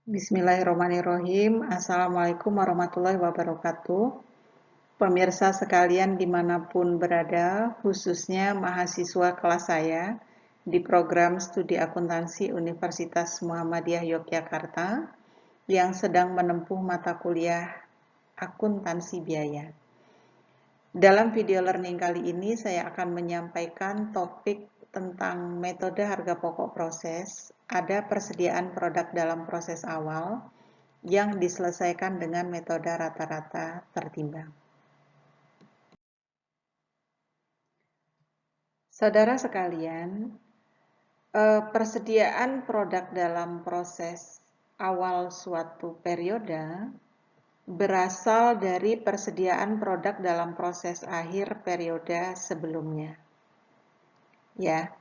Bismillahirrahmanirrahim. Assalamualaikum warahmatullahi wabarakatuh. Pemirsa sekalian dimanapun berada, khususnya mahasiswa kelas saya di program studi akuntansi Universitas Muhammadiyah Yogyakarta yang sedang menempuh mata kuliah akuntansi biaya. Dalam video learning kali ini saya akan menyampaikan topik tentang metode harga pokok proses, ada persediaan produk dalam proses awal, yang diselesaikan dengan metode rata-rata tertimbang. Saudara sekalian, persediaan produk dalam proses awal suatu periode berasal dari persediaan produk dalam proses akhir periode sebelumnya. Ya,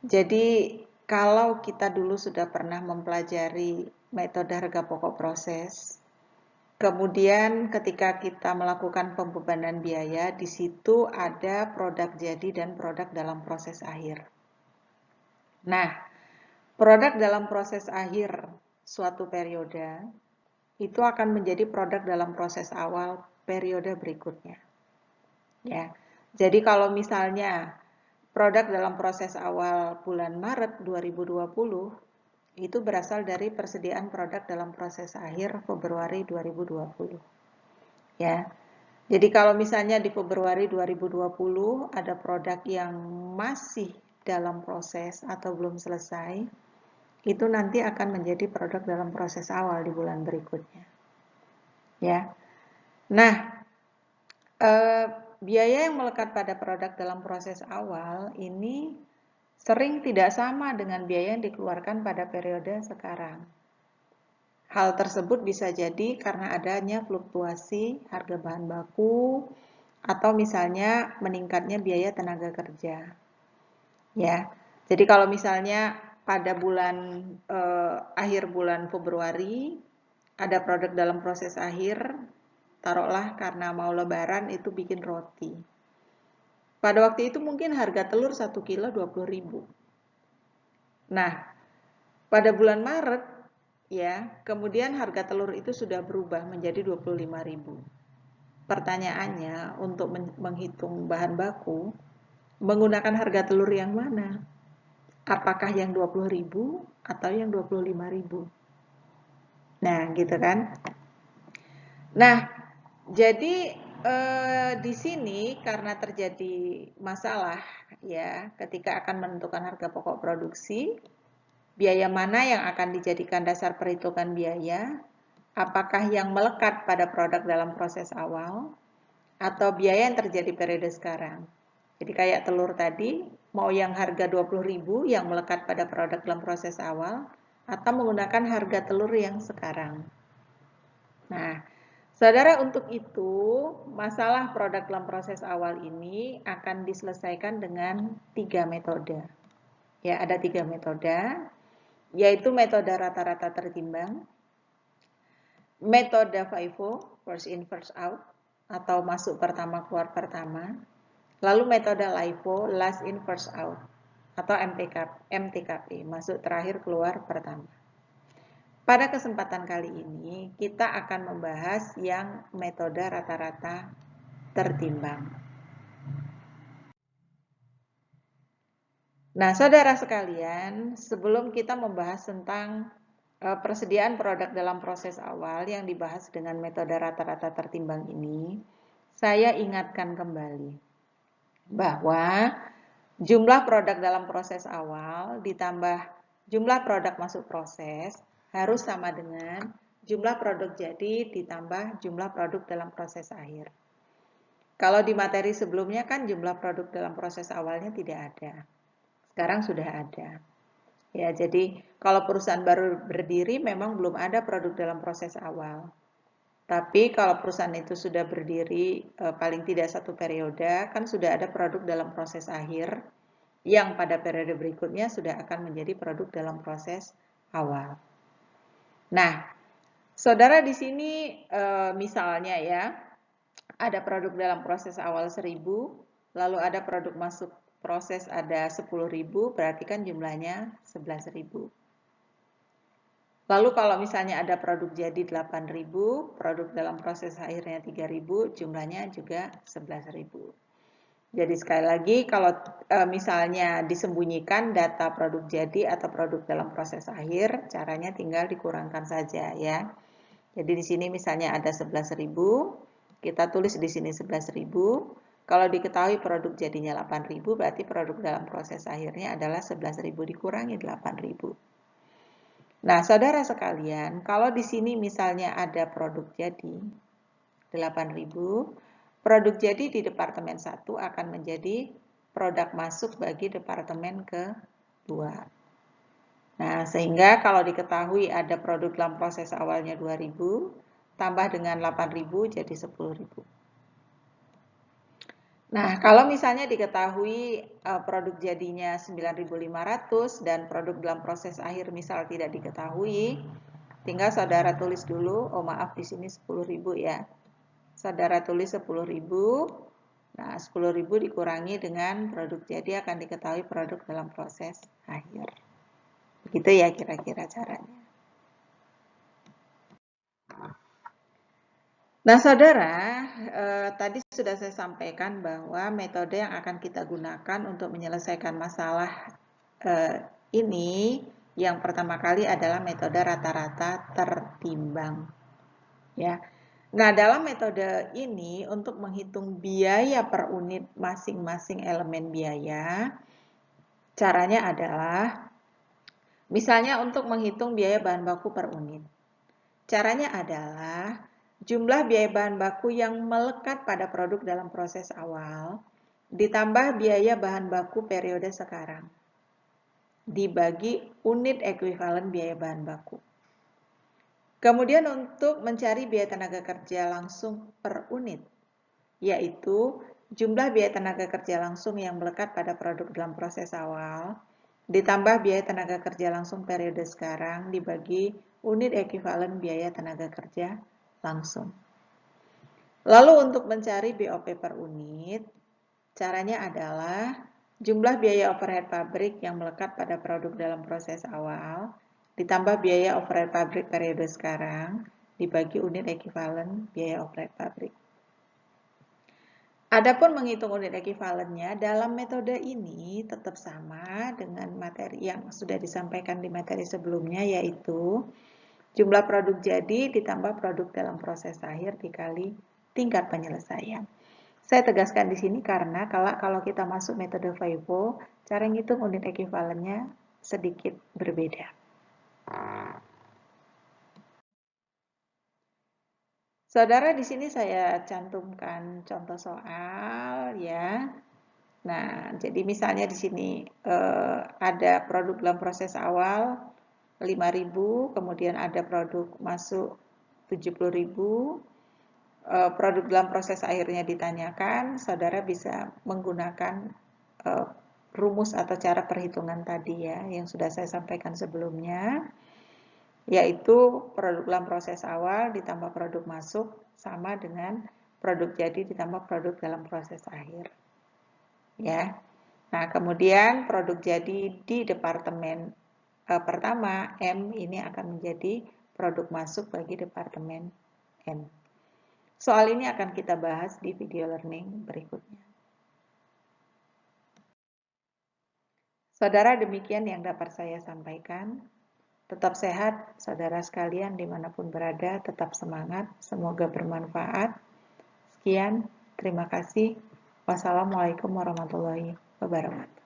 jadi kalau kita dulu sudah pernah mempelajari metode harga pokok proses, kemudian ketika kita melakukan pembebanan biaya, di situ ada produk jadi dan produk dalam proses akhir. Nah, produk dalam proses akhir suatu periode itu akan menjadi produk dalam proses awal periode berikutnya. Ya. Jadi kalau misalnya produk dalam proses awal bulan Maret 2020 itu berasal dari persediaan produk dalam proses akhir Februari 2020. Ya. Jadi kalau misalnya di Februari 2020 ada produk yang masih dalam proses atau belum selesai, itu nanti akan menjadi produk dalam proses awal di bulan berikutnya. Ya. Nah, biaya yang melekat pada produk dalam proses awal ini sering tidak sama dengan biaya yang dikeluarkan pada periode sekarang. Hal tersebut bisa jadi karena adanya fluktuasi harga bahan baku atau misalnya meningkatnya biaya tenaga kerja. Ya. Jadi kalau misalnya pada akhir bulan Februari ada produk dalam proses akhir, taruhlah karena mau lebaran itu bikin roti. Pada waktu itu mungkin harga telur 1 kilo 20.000. Nah, pada bulan Maret ya, kemudian harga telur itu sudah berubah menjadi 25.000. Pertanyaannya, untuk menghitung bahan baku, menggunakan harga telur yang mana? Apakah yang 20.000 atau yang 25.000? Nah, gitu kan. Nah, jadi di sini karena terjadi masalah ya ketika akan menentukan harga pokok produksi, biaya mana yang akan dijadikan dasar perhitungan biaya? Apakah yang melekat pada produk dalam proses awal atau biaya yang terjadi periode sekarang? Jadi kayak telur tadi, mau yang harga 20.000 yang melekat pada produk dalam proses awal atau menggunakan harga telur yang sekarang. Nah, saudara, untuk itu masalah produk dalam proses awal ini akan diselesaikan dengan 3 metode. Ya, ada 3 metode, yaitu metode rata-rata tertimbang, metode FIFO, first in first out, atau masuk pertama keluar pertama, lalu metode LIFO, last in first out, atau MTKP, masuk terakhir keluar pertama. Pada kesempatan kali ini, kita akan membahas yang metode rata-rata tertimbang. Nah, saudara sekalian, sebelum kita membahas tentang persediaan produk dalam proses awal yang dibahas dengan metode rata-rata tertimbang ini, saya ingatkan kembali bahwa jumlah produk dalam proses awal ditambah jumlah produk masuk proses harus sama dengan jumlah produk jadi ditambah jumlah produk dalam proses akhir. Kalau di materi sebelumnya kan jumlah produk dalam proses awalnya tidak ada. Sekarang sudah ada. Ya, jadi kalau perusahaan baru berdiri memang belum ada produk dalam proses awal. Tapi kalau perusahaan itu sudah berdiri paling tidak 1 periode, kan sudah ada produk dalam proses akhir yang pada periode berikutnya sudah akan menjadi produk dalam proses awal. Nah, saudara di sini misalnya ya, ada produk dalam proses awal 1.000, lalu ada produk masuk proses ada 10.000, berarti kan jumlahnya 11.000. Lalu kalau misalnya ada produk jadi 8.000, produk dalam proses akhirnya 3.000, jumlahnya juga 11.000. Jadi sekali lagi kalau misalnya disembunyikan data produk jadi atau produk dalam proses akhir, caranya tinggal dikurangkan saja ya. Jadi di sini misalnya ada 11.000, kita tulis di sini 11.000. Kalau diketahui produk jadinya 8.000, berarti produk dalam proses akhirnya adalah 11.000 dikurangi 8.000. Nah, saudara sekalian, kalau di sini misalnya ada produk jadi 8.000, produk jadi di departemen 1 akan menjadi produk masuk bagi departemen kedua. Nah, sehingga kalau diketahui ada produk dalam proses awalnya 2.000, tambah dengan 8.000 jadi 10.000. Nah, kalau misalnya diketahui produk jadinya 9.500 dan produk dalam proses akhir misal tidak diketahui, tinggal saudara tulis dulu, oh maaf di sini 10.000 ya. Saudara tulis 10.000. Nah, 10.000 dikurangi dengan produk jadi akan diketahui produk dalam proses akhir. Begitu ya kira-kira caranya. Nah, saudara, tadi sudah saya sampaikan bahwa metode yang akan kita gunakan untuk menyelesaikan masalah ini, yang pertama kali adalah metode rata-rata tertimbang. Ya. Nah, dalam metode ini untuk menghitung biaya per unit masing-masing elemen biaya, caranya adalah misalnya untuk menghitung biaya bahan baku per unit. Caranya adalah jumlah biaya bahan baku yang melekat pada produk dalam proses awal ditambah biaya bahan baku periode sekarang dibagi unit ekuivalen biaya bahan baku. Kemudian untuk mencari biaya tenaga kerja langsung per unit, yaitu jumlah biaya tenaga kerja langsung yang melekat pada produk dalam proses awal ditambah biaya tenaga kerja langsung periode sekarang dibagi unit ekuivalen biaya tenaga kerja langsung. Lalu untuk mencari BOP per unit, caranya adalah jumlah biaya overhead pabrik yang melekat pada produk dalam proses awal ditambah biaya overhead pabrik periode sekarang dibagi unit ekuivalen biaya overhead pabrik. Adapun menghitung unit ekuivalennya dalam metode ini tetap sama dengan materi yang sudah disampaikan di materi sebelumnya, yaitu jumlah produk jadi ditambah produk dalam proses akhir dikali tingkat penyelesaian. Saya tegaskan di sini karena kalau kita masuk metode FIFO, cara ngitung unit ekuivalennya sedikit berbeda. Saudara, di sini saya cantumkan contoh soal ya. Nah, jadi misalnya di sini ada produk dalam proses awal 5.000, kemudian ada produk masuk 70.000, produk dalam proses akhirnya ditanyakan, saudara bisa menggunakan rumus atau cara perhitungan tadi ya, yang sudah saya sampaikan sebelumnya, yaitu produk dalam proses awal ditambah produk masuk sama dengan produk jadi ditambah produk dalam proses akhir. Ya. Nah, kemudian produk jadi di departemen pertama M ini akan menjadi produk masuk bagi departemen N. Soal ini akan kita bahas di video learning berikutnya. Saudara, demikian yang dapat saya sampaikan. Tetap sehat, saudara sekalian dimanapun berada, tetap semangat, semoga bermanfaat. Sekian, terima kasih. Wassalamualaikum warahmatullahi wabarakatuh.